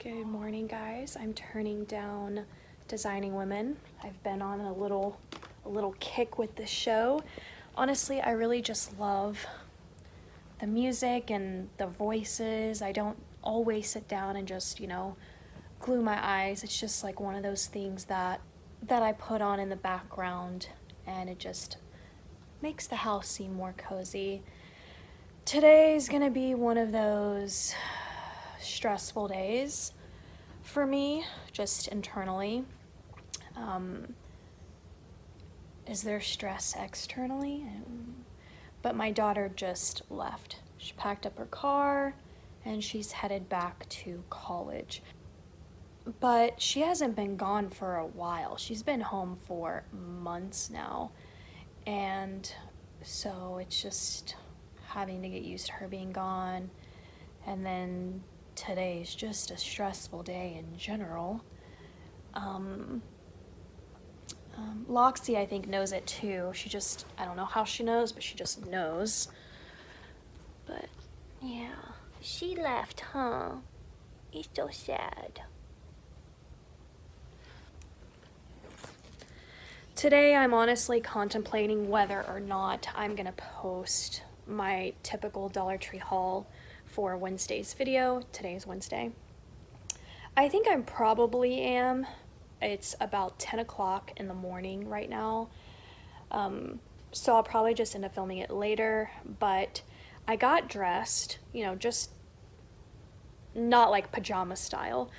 Good morning, guys. I'm turning down Designing Women. I've been on a little kick with this show. Honestly, I really just love the music and the voices. I don't always sit down and just, glue my eyes. It's just like one of those things that I put on in the background, and it just makes the house seem more cozy. Today's gonna be one of those stressful days for me, just internally. Is there stress externally? But my daughter just left. She packed up her car and she's headed back to college. But she hasn't been gone for a while. She's been home for months now. And so it's just having to get used to her being gone. And then today's just a stressful day in general. Loxie, I think, knows it too. I don't know how she knows, but she just knows. But yeah, she left, huh? It's so sad. Today, I'm honestly contemplating whether or not I'm gonna post my typical Dollar Tree haul for Wednesday's video. Today's Wednesday. I think I probably am. It's about 10 o'clock in the morning right now. So I'll probably just end up filming it later, but I got dressed, just not like pajama style.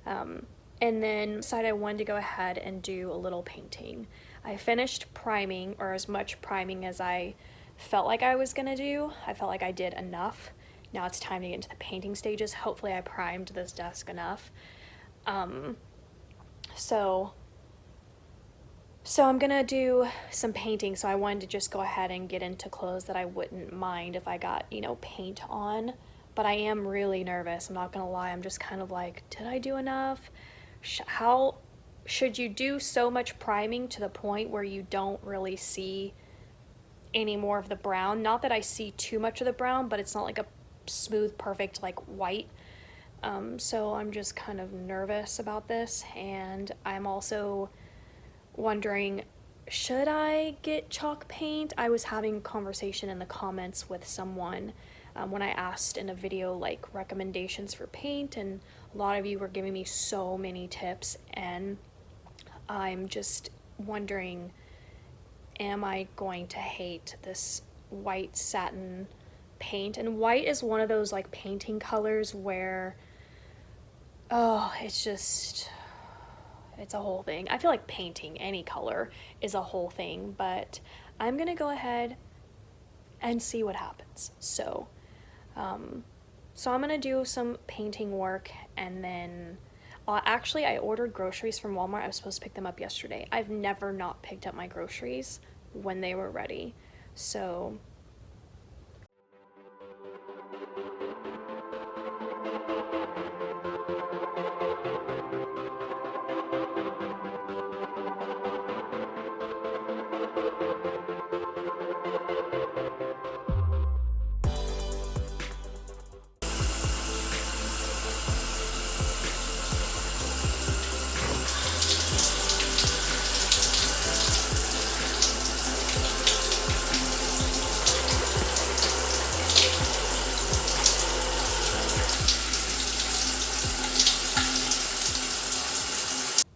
And then decided I wanted to go ahead and do a little painting. I finished priming, or as much priming as I felt like I was gonna do. I felt like I did enough. Now it's time to get into the painting stages. Hopefully I primed this desk enough. So I'm gonna do some painting, so I wanted to just go ahead and get into clothes that I wouldn't mind if I got, paint on. But I am really nervous, I'm not gonna lie. I'm just kind of like, did I do enough? How should you do so much priming to the point where you don't really see any more of the brown? Not that I see too much of the brown, but it's not like a smooth, perfect, like white. So I'm just kind of nervous about this, and I'm also wondering, should I get chalk paint? I was having a conversation in the comments with someone when I asked in a video like recommendations for paint, and a lot of you were giving me so many tips, and I'm just wondering, am I going to hate this white satin paint? And white is one of those like painting colors where, it's a whole thing. I feel like painting any color is a whole thing, but I'm gonna go ahead and see what happens. So I'm gonna do some painting work, and then actually I ordered groceries from Walmart. I was supposed to pick them up yesterday. I've never not picked up my groceries when they were ready. So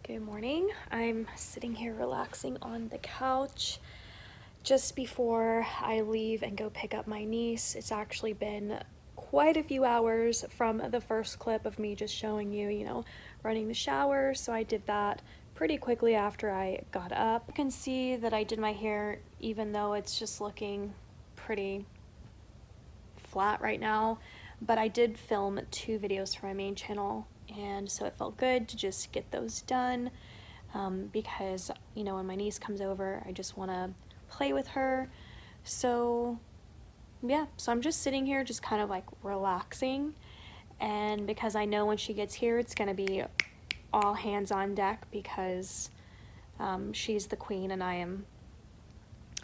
good morning. I'm sitting here relaxing on the couch just before I leave and go pick up my niece. It's actually been quite a few hours from the first clip of me just showing you, running the shower. So I did that pretty quickly after I got up. You can see that I did my hair, even though it's just looking pretty flat right now, but I did film 2 videos for my main channel, and so it felt good to just get those done, because when my niece comes over, I just want to play with her. So yeah, so I'm just sitting here just kind of like relaxing, and because I know when she gets here it's gonna be all hands on deck, because she's the queen and I am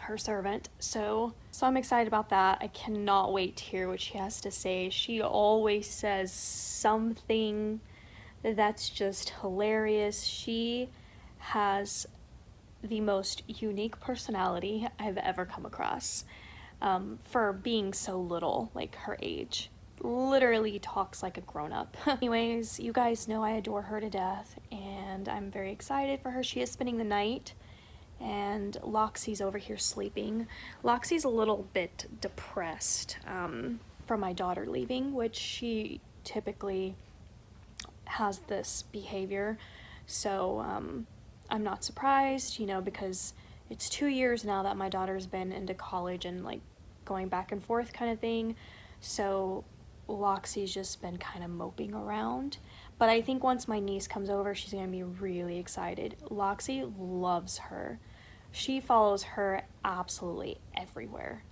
her servant. So I'm excited about that. I cannot wait to hear what she has to say. She always says something that's just hilarious. She has the most unique personality I've ever come across, for being so little, like her age. Literally talks like a grown-up. Anyways, you guys know I adore her to death, and I'm very excited for her. She is spending the night, and Loxie's over here sleeping. Loxie's a little bit depressed from my daughter leaving, which she typically has this behavior, so I'm not surprised, you know, because it's 2 years now that my daughter's been into college and like going back and forth kind of thing, so Loxie's just been kind of moping around. But I think once my niece comes over, she's gonna be really excited. Loxie loves her. She follows her absolutely everywhere.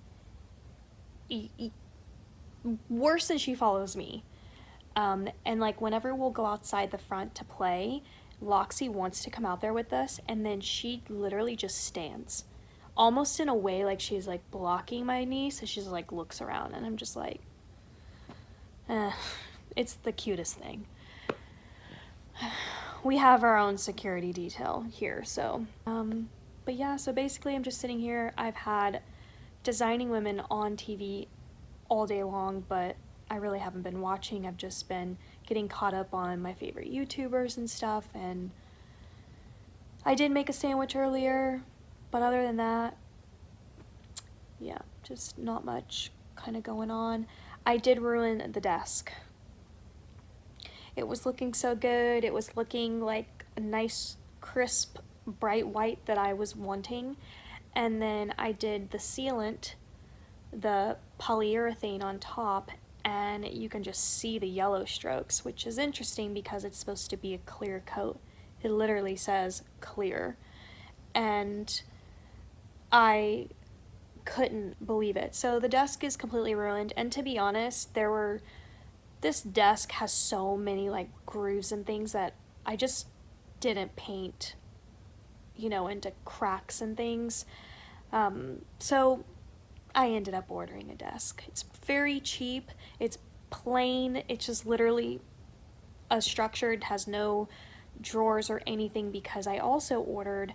Worse than she follows me. And like whenever we'll go outside the front to play, Loxie wants to come out there with us, and then she literally just stands, almost in a way like she's like blocking my niece, and she's like looks around, and I'm just like, it's the cutest thing. We have our own security detail here, so but yeah, so basically I'm just sitting here. I've had Designing Women on TV all day long, but I really haven't been watching. I've just been getting caught up on my favorite YouTubers and stuff, and I did make a sandwich earlier, but other than that, yeah, just not much kind of going on. I did ruin the desk. It was looking so good. It was looking like a nice, crisp, bright white that I was wanting, and then I did the sealant, the polyurethane on top, and you can just see the yellow strokes, which is interesting because it's supposed to be a clear coat. It literally says clear, and I couldn't believe it. So the desk is completely ruined, and to be honest, this desk has so many like grooves and things that I just didn't paint, you know, into cracks and things. So I ended up ordering a desk. It's very cheap. It's plain. It's just literally a structure. It has no drawers or anything, because I also ordered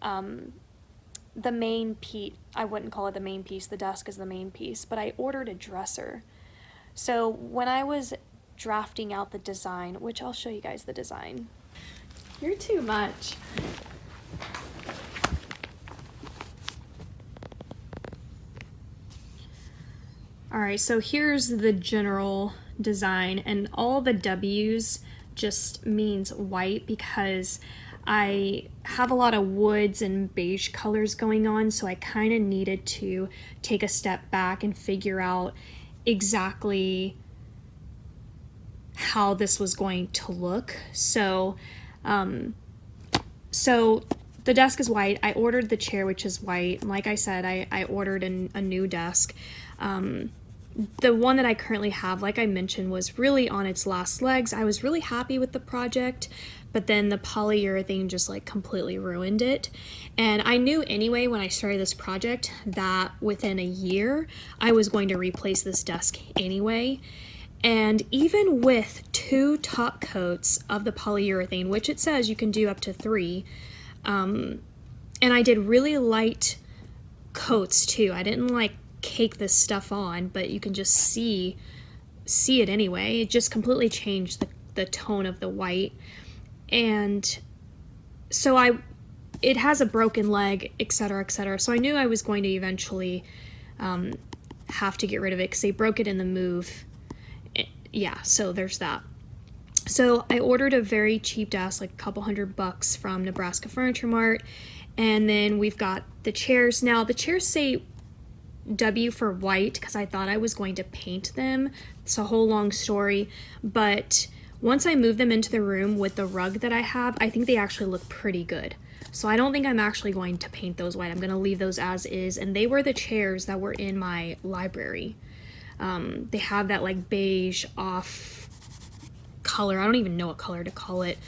the main piece. I wouldn't call it the main piece. The desk is the main piece, but I ordered a dresser. So when I was drafting out the design, which I'll show you guys the design. You're too much. Alright, so here's the general design, and all the W's just means white because I have a lot of woods and beige colors going on, so I kind of needed to take a step back and figure out exactly how this was going to look. So the desk is white. I ordered the chair, which is white. Like I said, I ordered a new desk. The one that I currently have, like I mentioned, was really on its last legs. I was really happy with the project, but then the polyurethane just like completely ruined it. And I knew anyway when I started this project that within a year I was going to replace this desk anyway. And even with 2 top coats of the polyurethane, which it says you can do up to 3, and I did really light coats too. I didn't like cake this stuff on, but you can just see it anyway. It just completely changed the tone of the white. And so it has a broken leg, etc., etc. So I knew I was going to eventually have to get rid of it because they broke it in the move. Yeah, so there's that. So I ordered a very cheap desk, like a couple $100 from Nebraska Furniture Mart. And then we've got the chairs. Now the chairs say W for white because I thought I was going to paint them. It's a whole long story, but once I move them into the room with the rug that I have, I think they actually look pretty good. So I don't think I'm actually going to paint those white. I'm going to leave those as is, and they were the chairs that were in my library. They have that like beige off color. I don't even know what color to call it.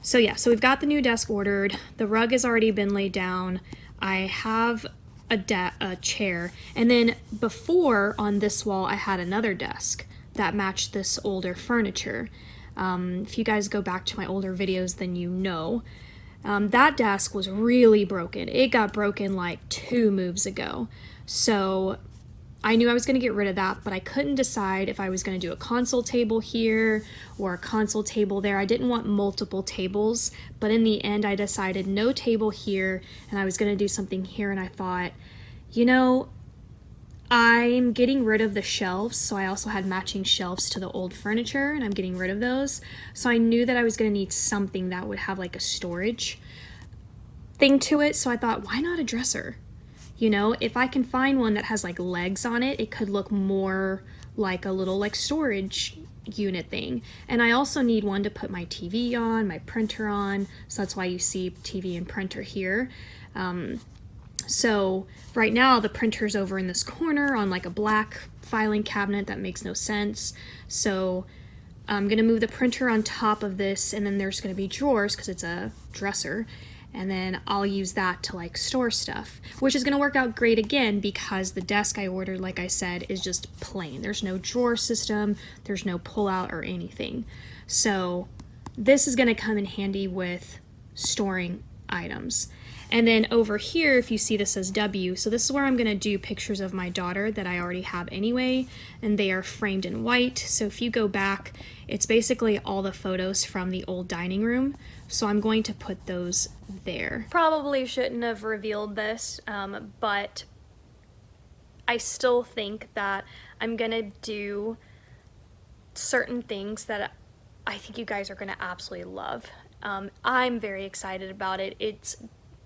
So yeah, so we've got the new desk ordered. The rug has already been laid down. I have a chair, and then before on this wall I had another desk that matched this older furniture. If you guys go back to my older videos, then you know. That desk was really broken. It got broken like 2 moves ago. So I knew I was going to get rid of that, but I couldn't decide if I was going to do a console table here or a console table there. I didn't want multiple tables, but in the end I decided no table here, and I was going to do something here, and I thought, you know, I'm getting rid of the shelves, so I also had matching shelves to the old furniture, and I'm getting rid of those. So I knew that I was going to need something that would have like a storage thing to it, so I thought, why not a dresser? You know, if I can find one that has like legs on it, it could look more like a little like storage unit thing. And I also need one to put my TV on, my printer on, so that's why you see TV and printer here. So right now the printer's over in this corner on like a black filing cabinet that makes no sense. So I'm gonna move the printer on top of this, and then there's gonna be drawers because it's a dresser. And then I'll use that to like store stuff, which is gonna work out great again because the desk I ordered, like I said, is just plain. There's no drawer system, there's no pull out or anything. So this is gonna come in handy with storing items. And then over here, if you see this says W, so this is where I'm gonna do pictures of my daughter that I already have anyway, and they are framed in white. So if you go back, it's basically all the photos from the old dining room. So I'm going to put those there. Probably shouldn't have revealed this, but I still think that I'm gonna do certain things that I think you guys are gonna absolutely love. I'm very excited about it. It's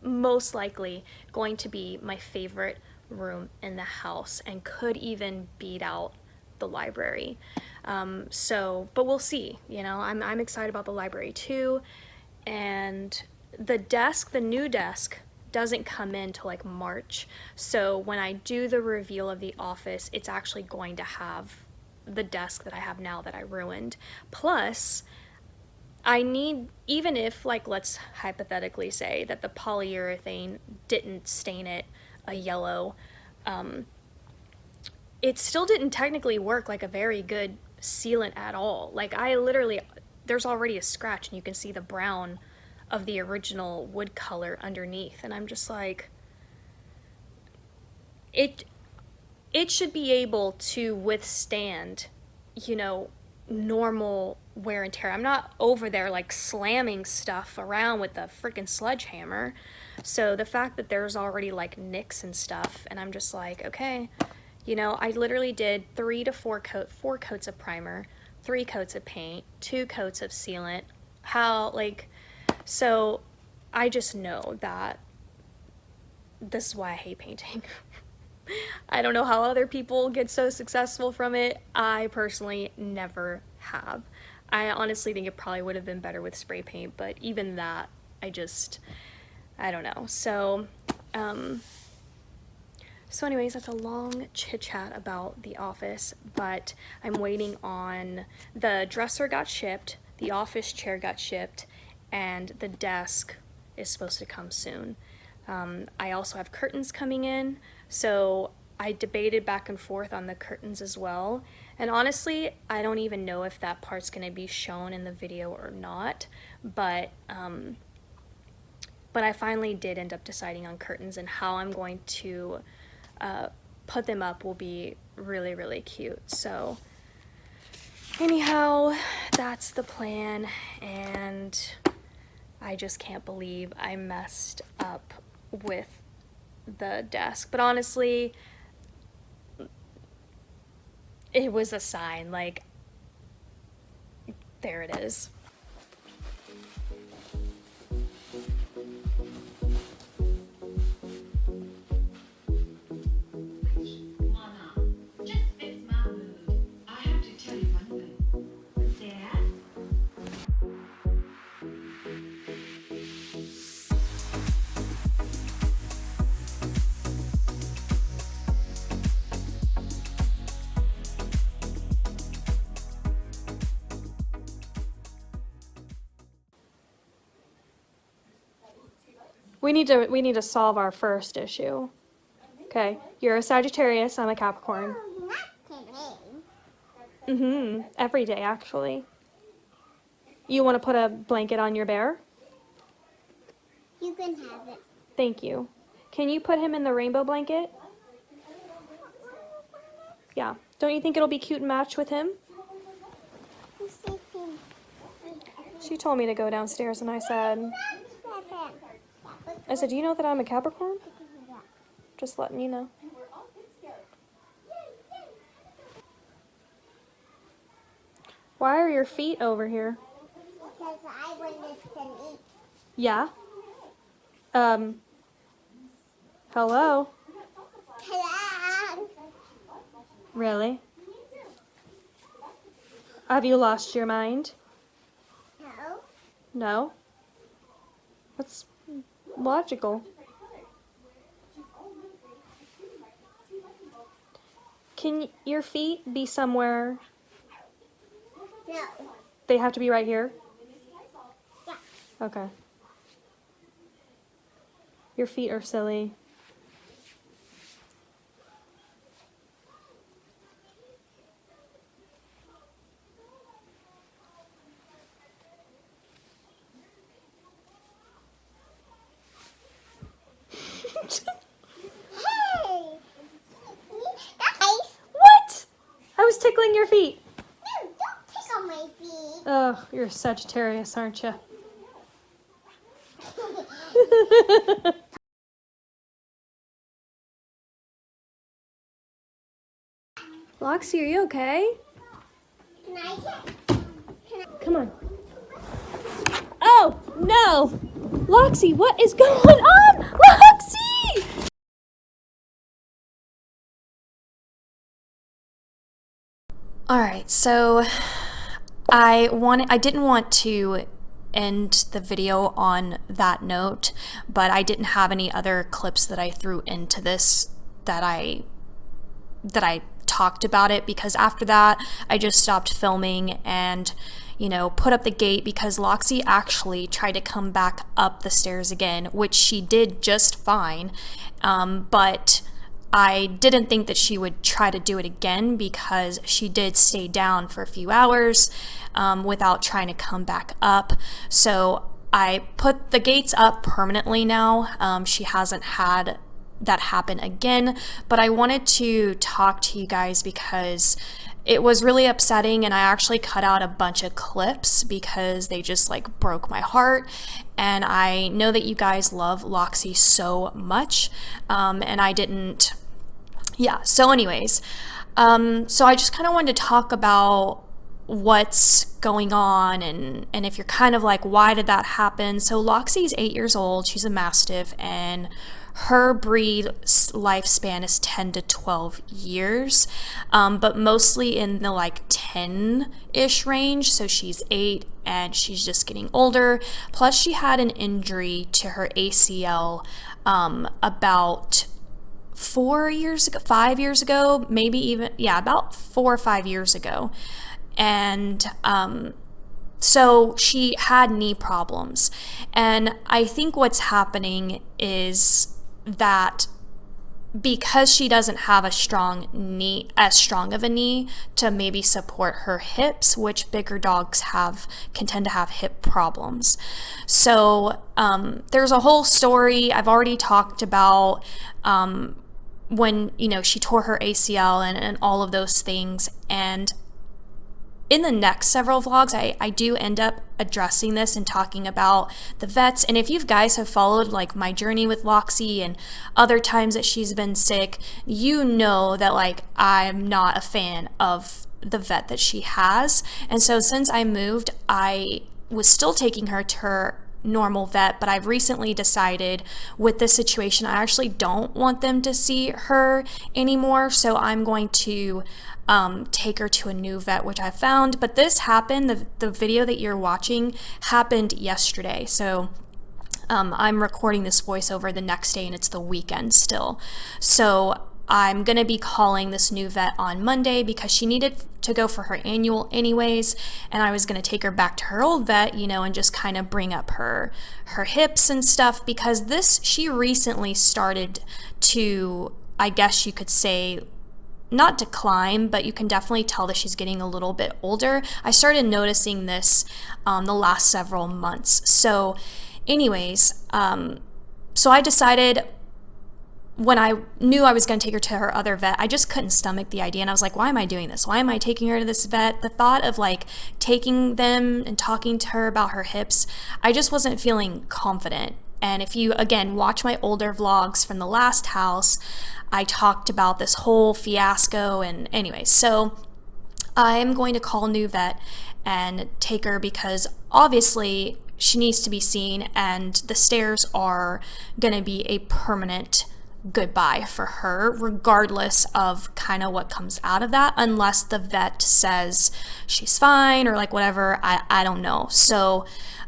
most likely going to be my favorite room in the house and could even beat out the library. But we'll see. You know, I'm excited about the library too. And the desk, the new desk, doesn't come in till like March. So when I do the reveal of the office, it's actually going to have the desk that I have now that I ruined. Plus, I need, even if, like, let's hypothetically say that the polyurethane didn't stain it a yellow, it still didn't technically work like a very good sealant at all. Like, I literally, there's already a scratch and you can see the brown of the original wood color underneath, and I'm just like, it should be able to withstand, you know, normal wear and tear. I'm not over there like slamming stuff around with a freaking sledgehammer. So the fact that there's already like nicks and stuff, and I'm just like, okay, you know, I literally did 3 to 4 coats of primer, 3 coats of paint, 2 coats of sealant. So I just know that this is why I hate painting. I don't know how other people get so successful from it. I personally never have. I honestly think it probably would have been better with spray paint, but even that, I don't know. So anyways, that's a long chit chat about the office, but I'm waiting on, the dresser got shipped, the office chair got shipped, and the desk is supposed to come soon. I also have curtains coming in, so I debated back and forth on the curtains as well. And honestly, I don't even know if that part's going to be shown in the video or not, but I finally did end up deciding on curtains, and how I'm going to put them up will be really, really cute. So anyhow, that's the plan, and I just can't believe I messed up with the desk. But honestly, it was a sign. Like, there it is. We need to solve our first issue. Okay, you're a Sagittarius, I'm a Capricorn. Not today. Every day actually. You want to put a blanket on your bear? You can have it. Thank you. Can you put him in the rainbow blanket? Yeah. Don't you think it'll be cute and match with him? She told me to go downstairs and I said, do you know that I'm a Capricorn? Just letting you know. Why are your feet over here? Because I want this to eat. Yeah? Hello? Hello? Really? Have you lost your mind? No. No? That's logical. Can your feet be somewhere? No. They have to be right here? Yeah. Okay. Your feet are silly. Hey! That's nice. What? I was tickling your feet. No, don't tickle my feet. Oh, you're a Sagittarius, aren't you? Loxie, are you okay? Can I Come on. Oh, no! Loxie, what is going on? Loxie! Alright, so I didn't want to end the video on that note, but I didn't have any other clips that I threw into this that I talked about it, because after that I just stopped filming and, you know, put up the gate, because Loxie actually tried to come back up the stairs again, which she did just fine, but I didn't think that she would try to do it again, because she did stay down for a few hours without trying to come back up. So I put the gates up permanently now. She hasn't had that happen again, but I wanted to talk to you guys because it was really upsetting, and I actually cut out a bunch of clips because they just like broke my heart. And I know that you guys love Loxie so much, and I didn't. Yeah, so anyways, so I just kind of wanted to talk about what's going on, and if you're kind of like, why did that happen? So Loxie's 8 years old, she's a Mastiff, and her breed lifespan is 10 to 12 years, but mostly in the like 10-ish range. So she's 8 and she's just getting older. Plus she had an injury to her ACL about 4 years ago, 5 years ago, maybe even, yeah, about 4 or 5 years ago. And so she had knee problems. And I think what's happening is that because she doesn't have a strong knee, as strong of a knee to maybe support her hips, which bigger dogs can tend to have hip problems. So there's a whole story I've already talked about when, you know, she tore her ACL and all of those things. And in the next several vlogs, I do end up addressing this and talking about the vets. And if you guys have followed like my journey with Loxie and other times that she's been sick, you know that like I'm not a fan of the vet that she has. And so since I moved, I was still taking her to her normal vet, but I've recently decided with this situation, I actually don't want them to see her anymore. So I'm going to take her to a new vet, which I found. But this happened, the video that you're watching happened yesterday. So I'm recording this voiceover the next day and it's the weekend still. So I'm going to be calling this new vet on Monday because she needed to go for her annual anyways, and I was going to take her back to her old vet, you know, and just kind of bring up her hips and stuff, because she recently started to, I guess you could say, not decline, but you can definitely tell that she's getting a little bit older. I started noticing this the last several months. So anyways, so I decided, when I knew I was going to take her to her other vet, I just couldn't stomach the idea. And I was like, why am I doing this? Why am I taking her to this vet? The thought of like taking them and talking to her about her hips, I just wasn't feeling confident. And if you, again, watch my older vlogs from the last house, I talked about this whole fiasco. And anyway, so I'm going to call a new vet and take her, because obviously she needs to be seen, and the stairs are going to be a permanent goodbye for her, regardless of kind of what comes out of that, unless the vet says she's fine or like whatever. I don't know. So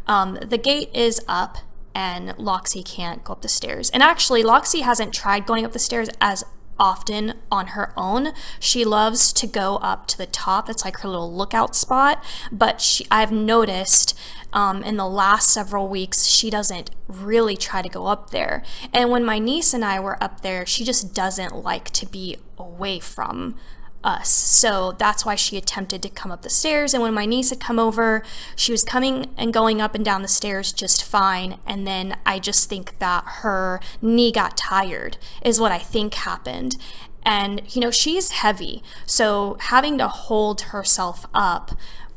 the gate is up and Loxie can't go up the stairs. And actually, Loxie hasn't tried going up the stairs as often on her own. She loves to go up to the top. That's like her little lookout spot. But I've noticed in the last several weeks, she doesn't really try to go up there. And when my niece and I were up there, she just doesn't like to be away from us. So that's why she attempted to come up the stairs. And when my niece had come over, she was coming and going up and down the stairs just fine. And then I just think that her knee got tired is what I think happened. And, you know, she's heavy. So having to hold herself up,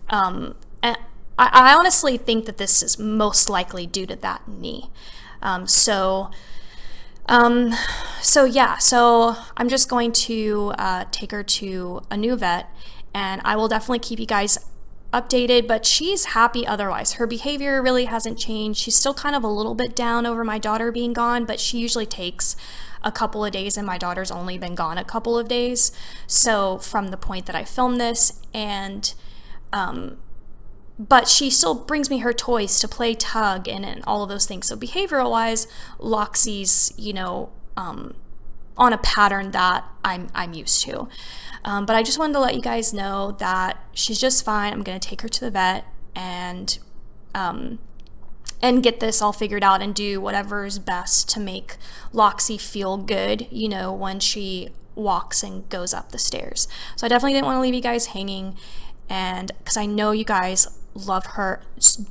and I honestly think that this is most likely due to that knee. So yeah, so I'm just going to take her to a new vet, and I will definitely keep you guys updated, but she's happy otherwise. Her behavior really hasn't changed. She's still kind of a little bit down over my daughter being gone, but she usually takes a couple of days, and my daughter's only been gone a couple of days. So from the point that I filmed this, and but she still brings me her toys to play tug and all of those things. So behavioral wise, Loxie's, you know, on a pattern that I'm used to. But I just wanted to let you guys know that she's just fine. I'm going to take her to the vet and get this all figured out and do whatever is best to make Loxie feel good, you know, when she walks and goes up the stairs. So I definitely didn't want to leave you guys hanging, and because I know you guys love her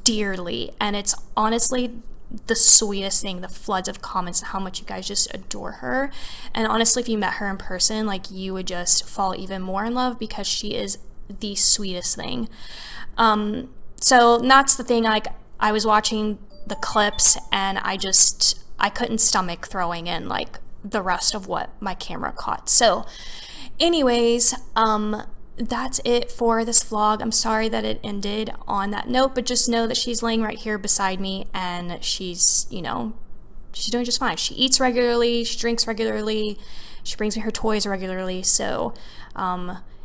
dearly, and it's honestly the sweetest thing, the floods of comments, how much you guys just adore her. And honestly, if you met her in person, like, you would just fall even more in love, because she is the sweetest thing. So that's the thing, like, I was watching the clips and I couldn't stomach throwing in like the rest of what my camera caught. So anyways, that's it for this vlog. I'm sorry that it ended on that note, but just know that she's laying right here beside me, and she's, you know, she's doing just fine. She eats regularly, she drinks regularly, she brings me her toys regularly. So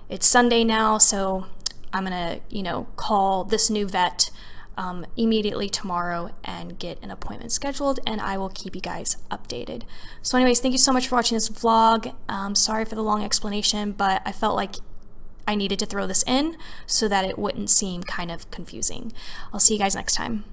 it's Sunday now, so I'm gonna, you know, call this new vet immediately tomorrow and get an appointment scheduled, and I will keep you guys updated. So anyways, thank you so much for watching this vlog. Sorry for the long explanation, but I felt like I needed to throw this in so that it wouldn't seem kind of confusing. I'll see you guys next time.